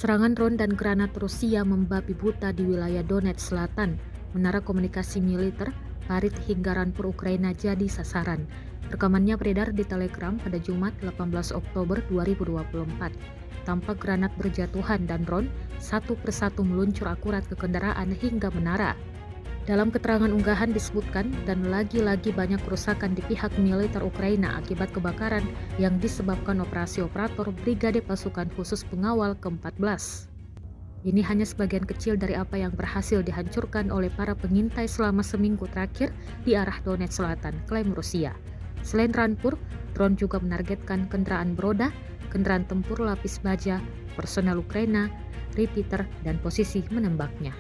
Serangan drone dan granat Rusia membabi buta di wilayah Donetsk Selatan. Menara komunikasi militer, parit hingga rampur Ukraina jadi sasaran. Rekamannya beredar di Telegram pada Jumat 18 Oktober 2024. Tampak granat berjatuhan dan drone satu persatu meluncur akurat ke kendaraan hingga menara. Dalam keterangan unggahan disebutkan dan lagi-lagi banyak kerusakan di pihak militer Ukraina akibat kebakaran yang disebabkan operasi operator Brigade Pasukan Khusus Pengawal ke-14. Ini hanya sebagian kecil dari apa yang berhasil dihancurkan oleh para pengintai selama seminggu terakhir di arah Donetsk Selatan, klaim Rusia. Selain rampur, drone juga menargetkan kendaraan beroda, kendaraan tempur lapis baja, personel Ukraina, repeater, dan posisi menembaknya.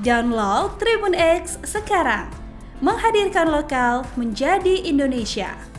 Download Tribun X sekarang, menghadirkan lokal menjadi Indonesia.